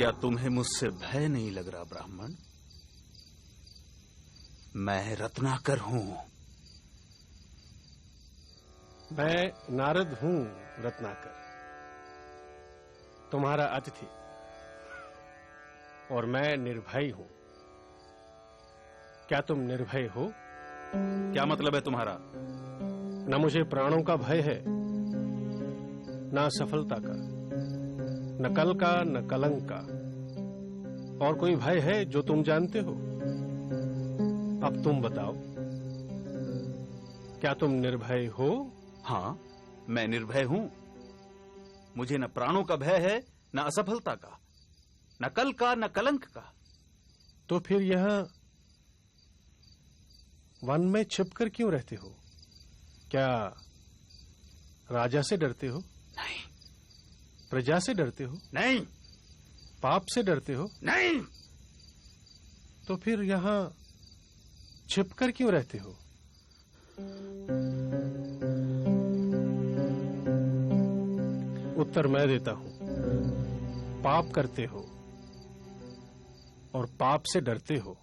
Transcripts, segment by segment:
क्या तुम्हें मुझसे भय नहीं लग रहा ब्राह्मण? मैं रत्नाकर हूं। मैं नारद हूं रत्नाकर, तुम्हारा अतिथि, और मैं निर्भय हूं। क्या तुम निर्भय हो? क्या मतलब है तुम्हारा? न मुझे प्राणों का भय है, न सफलता का, न कल का, न कलंक का। और कोई भय है जो तुम जानते हो? अब तुम बताओ, क्या तुम निर्भय हो? हाँ, मैं निर्भय हूं। मुझे न प्राणों का भय है, न असफलता का, न कल का, न कलंक का। तो फिर यहां वन में छिपकर क्यों रहते हो? क्या राजा से डरते हो? नहीं। प्रजा से डरते हो? नहीं। पाप से डरते हो? नहीं। तो फिर यहां छिपकर क्यों रहते हो? उत्तर मैं देता हूं। पाप करते हो और पाप से डरते हो।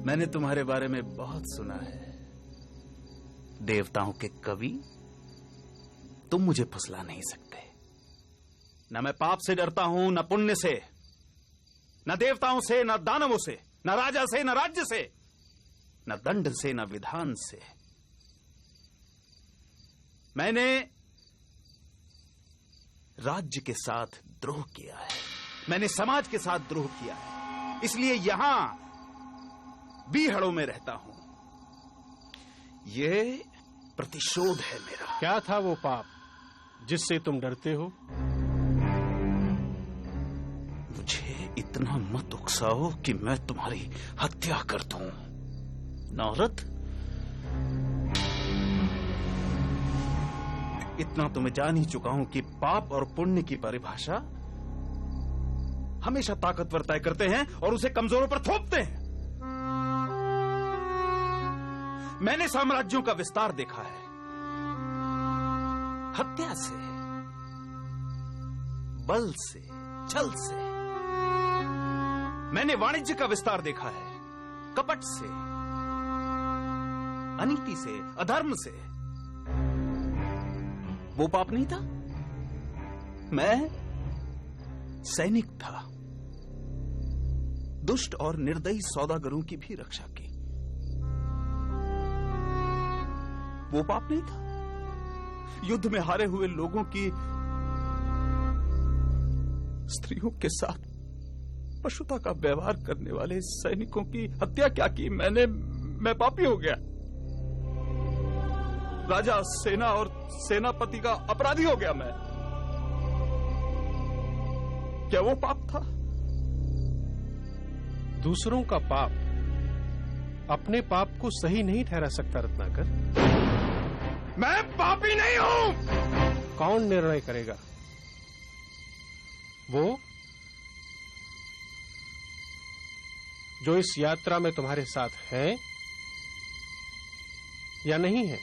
मैंने तुम्हारे बारे में बहुत सुना है। देवताओं के कवि, तुम मुझे फुसला नहीं सकते। न मैं पाप से डरता हूं, न पुण्य से, न देवताओं से, न दानवों से, न राजा से, न राज्य से, न दंड से, न विधान से। मैंने राज्य के साथ द्रोह किया है, मैंने समाज के साथ द्रोह किया है, इसलिए यहां बीहड़ों में रहता हूं। यह प्रतिशोध है मेरा। क्या था वो पाप जिससे तुम डरते हो? मुझे इतना मत उकसाओ कि मैं तुम्हारी हत्या कर दूं। नारद, इतना तो मैं जान ही चुका हूं कि पाप और पुण्य की परिभाषा हमेशा ताकतवर तय करते हैं और उसे कमजोरों पर थोपते हैं। मैंने साम्राज्यों का विस्तार देखा है, हत्या से, बल से, छल से। मैंने वाणिज्य का विस्तार देखा है, कपट से, अनीति से, अधर्म से। वो पाप नहीं था। मैं सैनिक था, दुष्ट और निर्दयी सौदागरों की भी रक्षा की। वो पाप नहीं था। युद्ध में हारे हुए लोगों की स्त्रियों के साथ पशुता का व्यवहार करने वाले सैनिकों की हत्या क्या की? मैं पापी हो गया। राजा, सेना और सेनापति का अपराधी हो गया मैं। क्या वो पाप था? दूसरों का पाप अपने पाप को सही नहीं ठहरा सकता रत्नाकर। मैं पापी नहीं हूं। कौन निर्णय करेगा? वो जो इस यात्रा में तुम्हारे साथ हैं या नहीं है?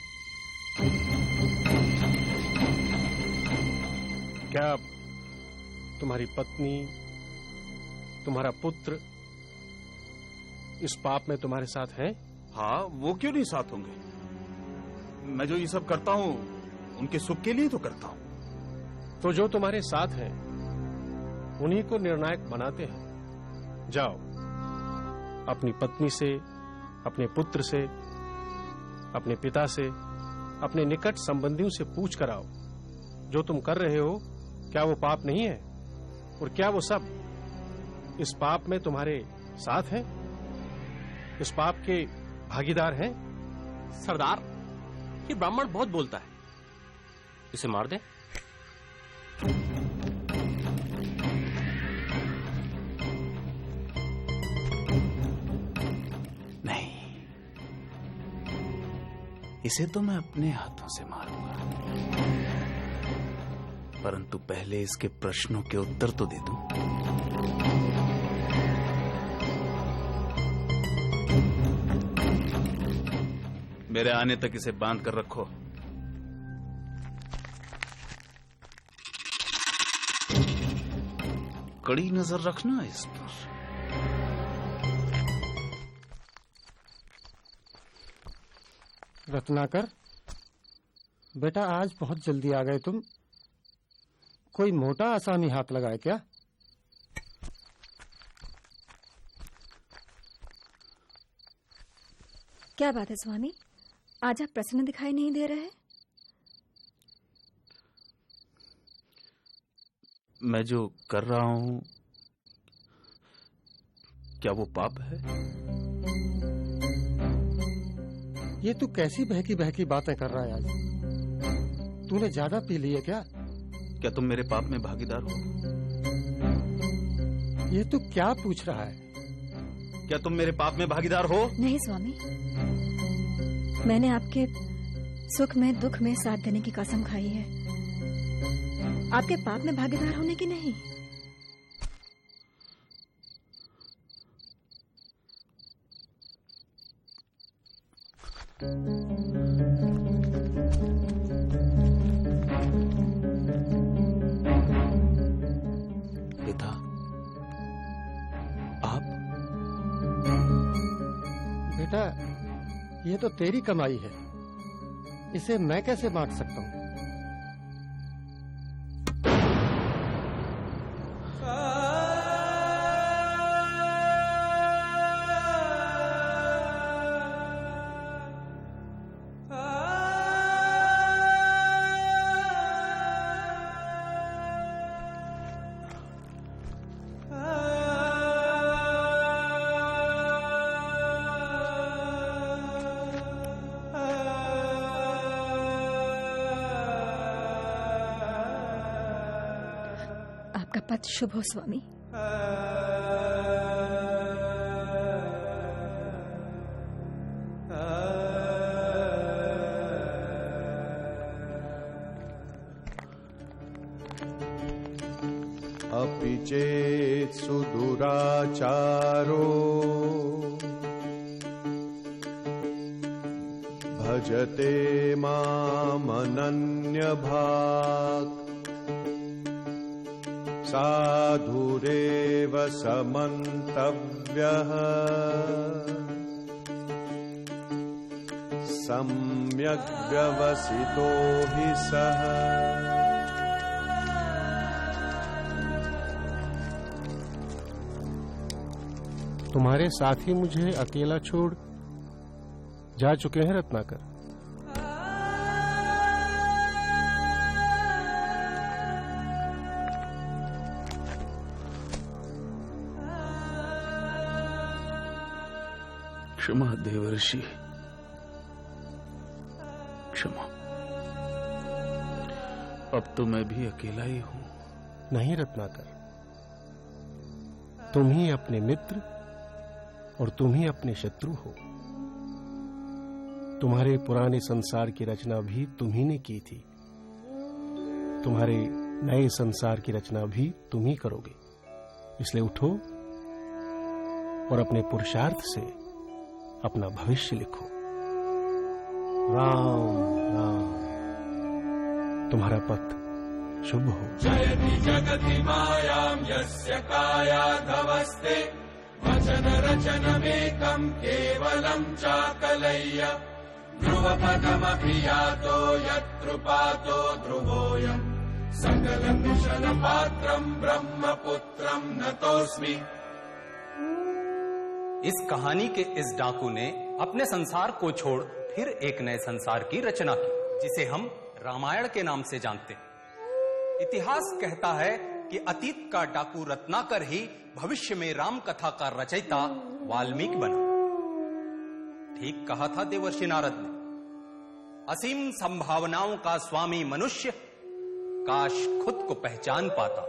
क्या तुम्हारी पत्नी, तुम्हारा पुत्र इस पाप में तुम्हारे साथ हैं? हाँ, वो क्यों नहीं साथ होंगे? मैं जो ये सब करता हूं उनके सुख के लिए तो करता हूं। तो जो तुम्हारे साथ हैं उन्हीं को निर्णायक बनाते हैं। जाओ, अपनी पत्नी से, अपने पुत्र से, अपने पिता से, अपने निकट संबंधियों से पूछ कर आओ, जो तुम कर रहे हो क्या वो पाप नहीं है? और क्या वो सब इस पाप में तुम्हारे साथ हैं? इस पाप के भागीदार हैं? सरदार, ये ब्राह्मण बहुत बोलता है, इसे मार दे। नहीं, इसे तो मैं अपने हाथों से मारूंगा, परंतु पहले इसके प्रश्नों के उत्तर तो दे दूं। मेरे आने तक इसे बांध कर रखो, कड़ी नजर रखना इस पर। रत्नाकर, बेटा आज बहुत जल्दी आ गए तुम। कोई मोटा आसामी हाथ लगाए क्या? क्या बात है स्वामी, आज आप प्रसन्न दिखाई नहीं दे रहे? मैं जो कर रहा हूं, क्या वो पाप है? ये तू कैसी बहकी बहकी बातें कर रहा है आज? तूने ज्यादा पी ली है क्या? क्या तुम मेरे पाप में भागीदार हो? ये तू क्या पूछ रहा है? क्या तुम मेरे पाप में भागीदार हो? नहीं स्वामी, मैंने आपके सुख में दुख में साथ देने की कसम खाई है, आपके पाप में भागीदार होने की नहीं। पिता, आप? बेटा, ये तो तेरी कमाई है, इसे मैं कैसे बांट सकता हूँ? आपका पथ शुभ हो स्वामी। अपि चेत् सुदुराचारो भजते मामनन्यभाक् साधुरेव समन्तव्यः सम्यग् व्यवसितो हि सः। तुम्हारे साथी मुझे अकेला छोड़ जा चुके हैं रत्नाकर। क्षमा देवर्षि, क्षमा। अब तो मैं भी अकेला ही हूं। नहीं रत्नाकर, तुम ही अपने मित्र और तुम ही अपने शत्रु हो। तुम्हारे पुराने संसार की रचना भी तुम ही ने की थी, तुम्हारे नए संसार की रचना भी तुम ही करोगे। इसलिए उठो और अपने पुरुषार्थ से अपना भविष्य लिखो। राम राम। तुम्हारा पथ शुभ हो। जयति जगति मायां यस्य कायाधवस्ते वचन रचनमेकं केवलं चाकलय्य ध्रुवपदमपि यातो यत्कृपातो ध्रुवोऽयं सकलकुशलपात्रं ब्रह्मपुत्रं नतोऽस्मि। इस कहानी के इस डाकू ने अपने संसार को छोड़ फिर एक नए संसार की रचना की, जिसे हम रामायण के नाम से जानते हैं। इतिहास कहता है कि अतीत का डाकू रत्नाकर ही भविष्य में राम कथा का रचयिता वाल्मीकि बना। ठीक कहा था देवर्षि नारद ने, असीम संभावनाओं का स्वामी मनुष्य काश खुद को पहचान पाता।